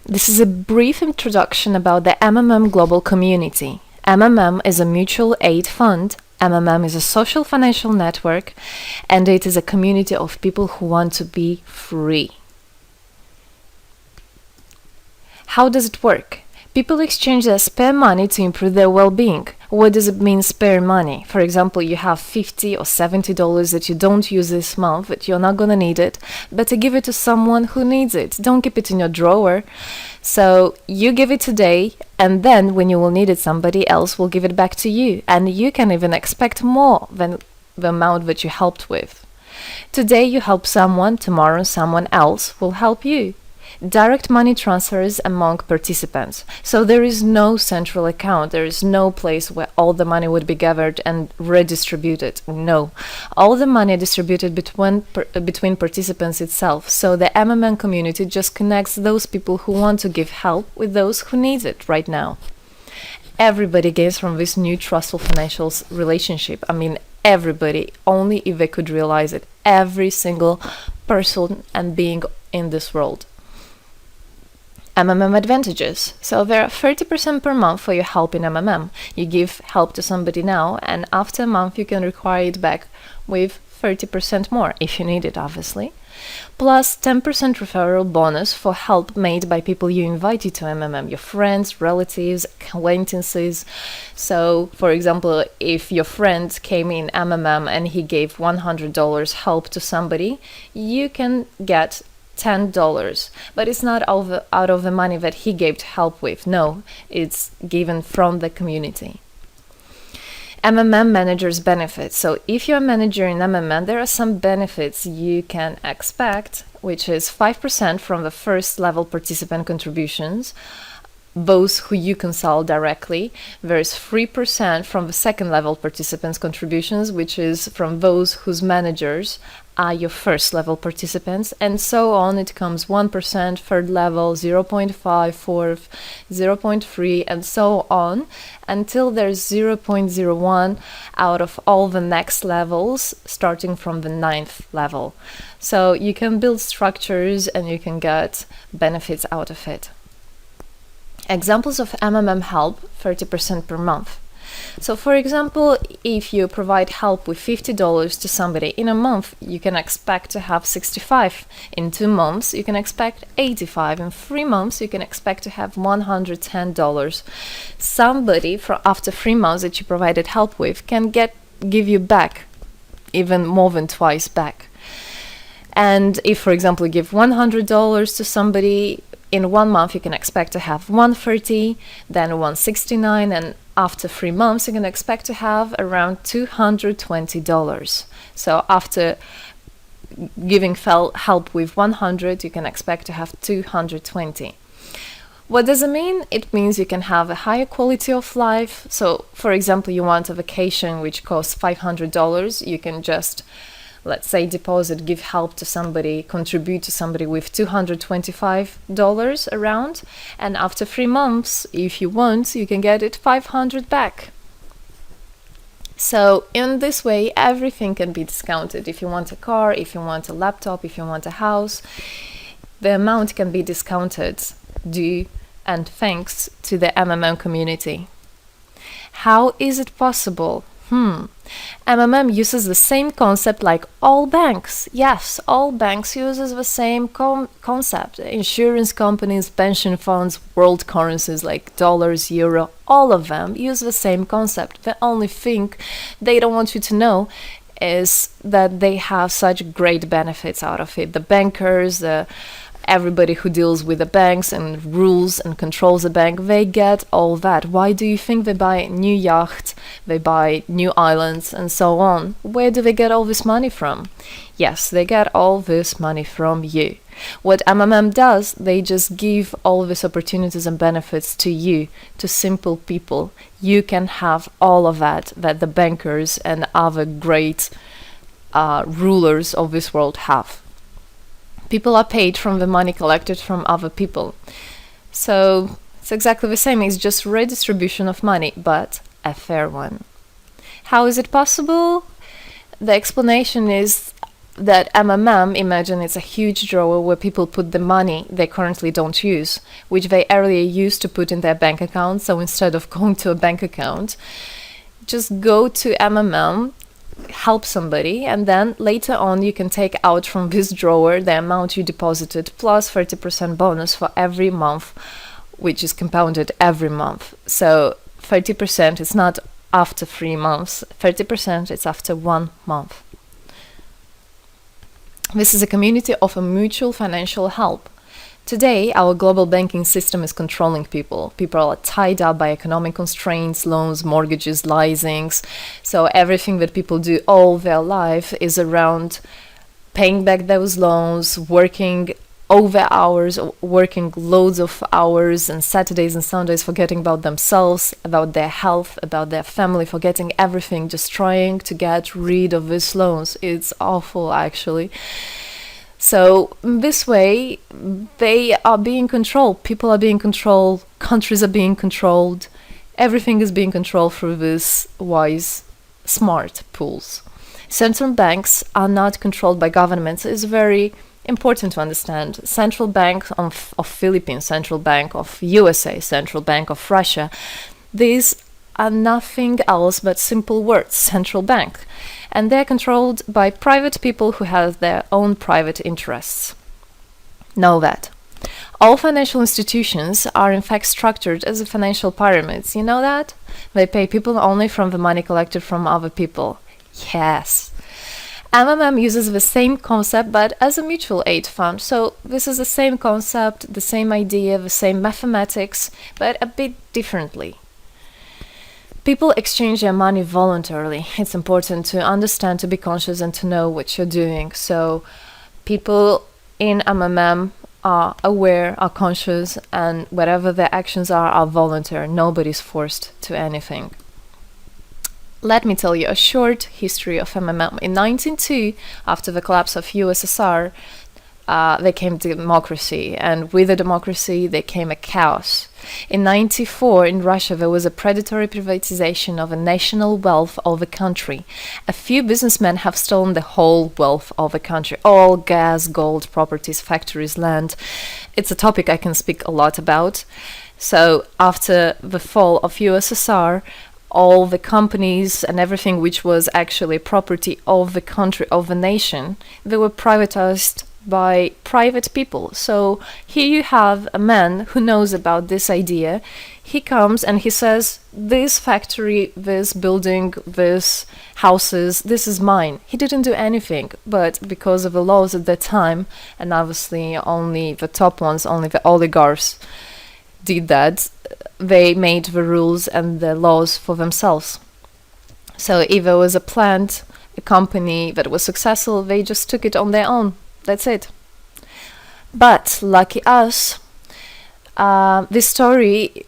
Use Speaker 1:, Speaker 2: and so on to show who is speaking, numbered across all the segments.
Speaker 1: This is a brief introduction about the MMM global community. MMM is a mutual aid fund. MMM is a social financial network, and it is a community of people who want to be free. How does it work? People exchange their spare money to improve their well-being. What does it mean, spare money? For example, you have $50 or $70 that you don't use this month, but you're not gonna need it. Better give it to someone who needs it. Don't keep it in your drawer. So you give it today, and then when you will need it, somebody else will give it back to you. And you can even expect more than the amount that you helped with. Today you help someone, tomorrow someone else will help you. Direct money transfers among participants. So there is no central account. There is no place where all the money would be gathered and redistributed. No. All the money distributed between participants itself. So the MMM community just connects those people who want to give help with those who need it right now. Everybody gains from this new trustful financial relationship. I mean, everybody, only if they could realize it. Every single person and being in this world. MMM advantages. So there are 30% per month for your help in MMM. You give help to somebody now, and after a month you can require it back with 30% more, if you need it, obviously. Plus 10% referral bonus for help made by people you invited to MMM, your friends, relatives, acquaintances. So, for example, if your friend came in MMM and he gave $100 help to somebody, you can get $10, but it's not out of the money that he gave help with. No, it's given from the community. MMM managers benefits. So if you're a manager in MMM, there are some benefits you can expect, which is 5% from the first level participant contributions, those who you consult directly. There's 3% from the second level participants contributions, which is from those whose managers are your first level participants, and so on. It comes 1%, third level, 0.5, fourth, 0.3, and so on, until there's 0.01 out of all the next levels, starting from the 9th level. So you can build structures and you can get benefits out of it. Examples of MMM help, 30% per month. So for example, if you provide help with $50 to somebody in a month, you can expect to have 65. In 2 months, you can expect 85. In 3 months, you can expect to have $110. Somebody after 3 months that you provided help with can give you back even more than twice back. And if, for example, you give $100 to somebody, in 1 month you can expect to have $130, then $169, and after 3 months you can expect to have around $220. So after giving help with 100, you can expect to have 220. What does it mean? It means you can have a higher quality of life. So for example, you want a vacation which costs $500, you can just, let's say, deposit, give help to somebody, contribute to somebody with $225 around, and after 3 months, if you want, you can get it $500 back. So in this way, everything can be discounted. If you want a car, if you want a laptop, if you want a house, the amount can be discounted due and thanks to the MMM community. How is it possible? MMM uses the same concept like all banks. Yes, all banks uses the same concept. Insurance companies, pension funds, world currencies like dollars, euro, all of them use the same concept. The only thing they don't want you to know is that they have such great benefits out of it. The bankers, everybody who deals with the banks and rules and controls the bank, they get all that. Why do you think they buy new yachts, they buy new islands, and so on? Where do they get all this money from? Yes, they get all this money from you. What MMM does, they just give all these opportunities and benefits to you, to simple people. You can have all of that the bankers and other great rulers of this world have. People are paid from the money collected from other people. So it's exactly the same. It's just redistribution of money, but a fair one. How is it possible? The explanation is that MMM, imagine it's a huge drawer where people put the money they currently don't use, which they earlier used to put in their bank account. So instead of going to a bank account, just go to MMM, help somebody, and then later on you can take out from this drawer the amount you deposited plus 30% bonus for every month, which is compounded every month. So 30% is not after 3 months, 30% is after 1 month. This is a community of a mutual financial help. Today, our global banking system is controlling people. People are tied up by economic constraints, loans, mortgages, leasings. So everything that people do all their life is around paying back those loans, working over hours, working loads of hours and Saturdays and Sundays, forgetting about themselves, about their health, about their family, forgetting everything, just trying to get rid of these loans. It's awful, actually. So this way, they are being controlled. People are being controlled. Countries are being controlled. Everything is being controlled through these wise, smart pools. Central banks are not controlled by governments. It's very important to understand. Central Bank of Philippines, Central Bank of USA, Central Bank of Russia. These are nothing else but simple words, central bank. And they're controlled by private people who have their own private interests. Know that. All financial institutions are in fact structured as financial pyramids. You know that? They pay people only from the money collected from other people. Yes. MMM uses the same concept but as a mutual aid fund. So this is the same concept, the same idea, the same mathematics, but a bit differently. People exchange their money voluntarily. It's important to understand, to be conscious, and to know what you're doing. So people in MMM are aware, are conscious, and whatever their actions are voluntary. Nobody's forced to anything. Let me tell you a short history of MMM. In 1902, after the collapse of USSR, there came democracy, and with the democracy there came a chaos. In 1994, in Russia, there was a predatory privatization of a national wealth of the country. A few businessmen have stolen the whole wealth of the country, all gas, gold, properties, factories, land. It's a topic I can speak a lot about. So after the fall of USSR, all the companies and everything which was actually property of the country, of the nation, they were privatized by private people. So here you have a man who knows about this idea. He comes and he says, this factory, this building, this houses, this is mine. He didn't do anything, but because of the laws at that time, and obviously only the top ones, only the oligarchs did that, they made the rules and the laws for themselves. So if there was a plant, a company that was successful, they just took it on their own. That's it. But lucky us, this story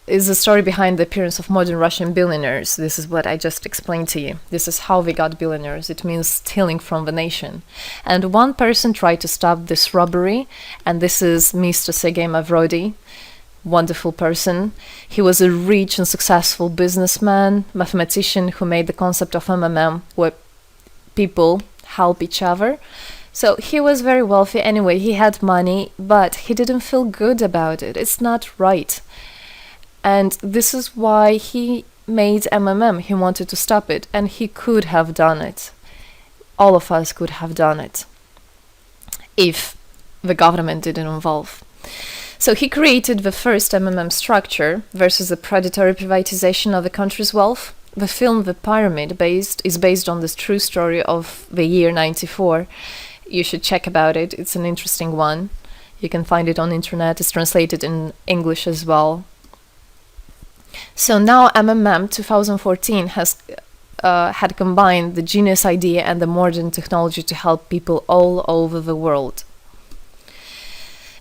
Speaker 1: is the story behind the appearance of modern Russian billionaires. This is what I just explained to you. This is how they got billionaires. It means stealing from the nation. And one person tried to stop this robbery, and this is Mr. Sergei Mavrodi. Wonderful person. He was a rich and successful businessman, mathematician who made the concept of MMM, where people help each other. So he was very wealthy anyway, he had money, but he didn't feel good about it. It's not right. And this is why he made MMM. He wanted to stop it, and he could have done it. All of us could have done it if the government didn't involve. So he created the first MMM structure versus the predatory privatization of the country's wealth. The film The Pyramid is based on this true story of the year 94. You should check about it. It's an interesting one. You can find it on the internet. It's translated in English as well. So now MMM 2014 has had combined the genius idea and the modern technology to help people all over the world.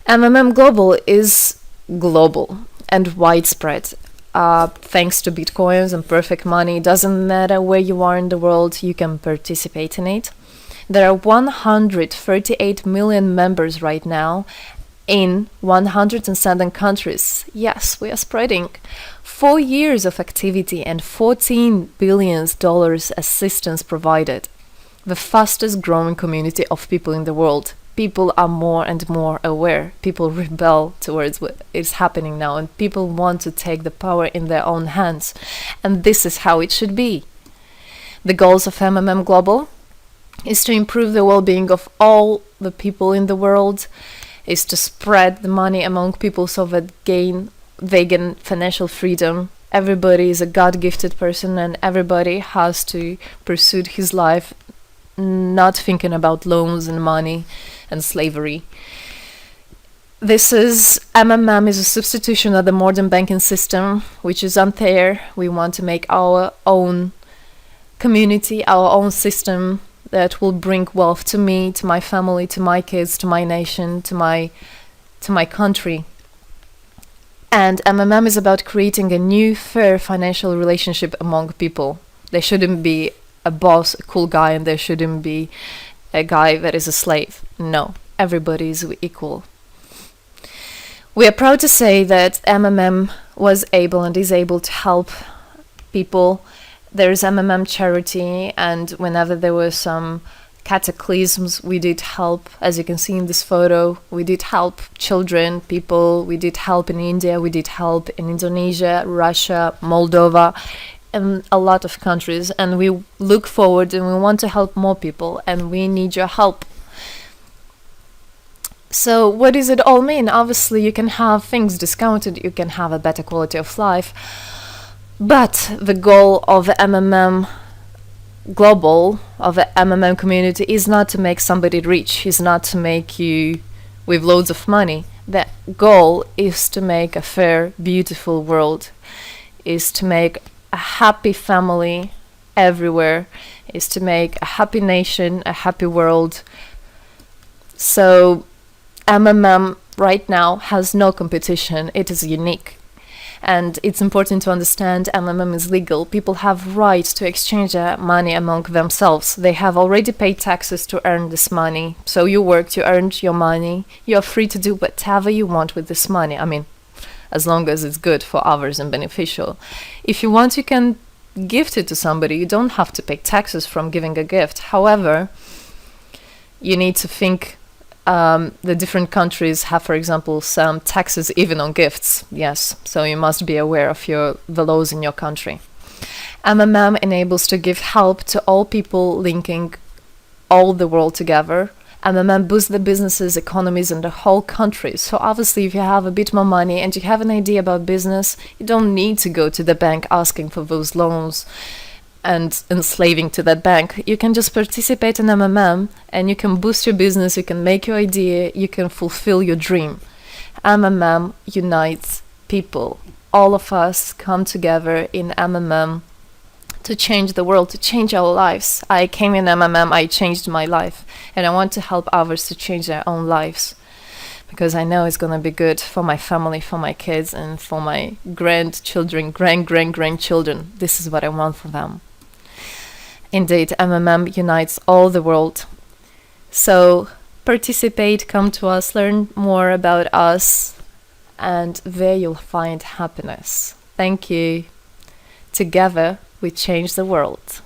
Speaker 1: MMM Global is global and widespread. Thanks to Bitcoins and perfect money, doesn't matter where you are in the world, you can participate in it. There are 138 million members right now in 107 countries. Yes, we are spreading. 4 years of activity and $14 billion assistance provided. the fastest growing community of people in the world. People are more and more aware. People rebel towards what is happening now, and people want to take the power in their own hands. And this is how it should be. The goals of MMM Global is to improve the well-being of all the people in the world, is to spread the money among people so that they gain financial freedom. Everybody is a God-gifted person, and everybody has to pursue his life not thinking about loans and money and slavery. This is MMM is a substitution of the modern banking system, which is unfair. We want to make our own community, our own system that will bring wealth to me, to my family, to my kids, to my nation, to my country. And MMM is about creating a new, fair financial relationship among people. There shouldn't be a boss, a cool guy, and there shouldn't be a guy that is a slave. No, everybody is equal. We are proud to say that MMM was able and is able to help people. There is MMM charity, and whenever there were some cataclysms, we did help. As you can see in this photo, we did help children, people. We did help in India, we did help in Indonesia, Russia, Moldova, and a lot of countries. And we look forward and we want to help more people, and we need your help. So what does it all mean? Obviously, you can have things discounted, you can have a better quality of life. But the goal of the MMM Global, of the MMM community, is not to make somebody rich, is not to make you with loads of money. The goal is to make a fair, beautiful world, is to make a happy family everywhere, is to make a happy nation, a happy world. So MMM right now has no competition, it is unique. And it's important to understand MMM is legal. People have right to exchange their money among themselves. They have already paid taxes to earn this money. So you worked, you earned your money. You're free to do whatever you want with this money. I mean, as long as it's good for others and beneficial. If you want, you can gift it to somebody. You don't have to pay taxes from giving a gift. However, you need to think the different countries have, for example, some taxes even on gifts. Yes, so you must be aware of the laws in your country. MMM enables to give help to all people, linking all the world together. MMM boosts the businesses, economies, and the whole country. So obviously, if you have a bit more money and you have an idea about business, you don't need to go to the bank asking for those loans and enslaving to that bank. You can just participate in MMM and you can boost your business, you can make your idea, you can fulfill your dream. MMM unites people. All of us come together in MMM to change the world, to change our lives. I came in MMM, I changed my life, and I want to help others to change their own lives, because I know it's going to be good for my family, for my kids, and for my grandchildren, grandchildren. This is what I want for them. Indeed, MMM unites all the world. So participate, come to us, learn more about us, and there you'll find happiness. Thank you. Together, we change the world.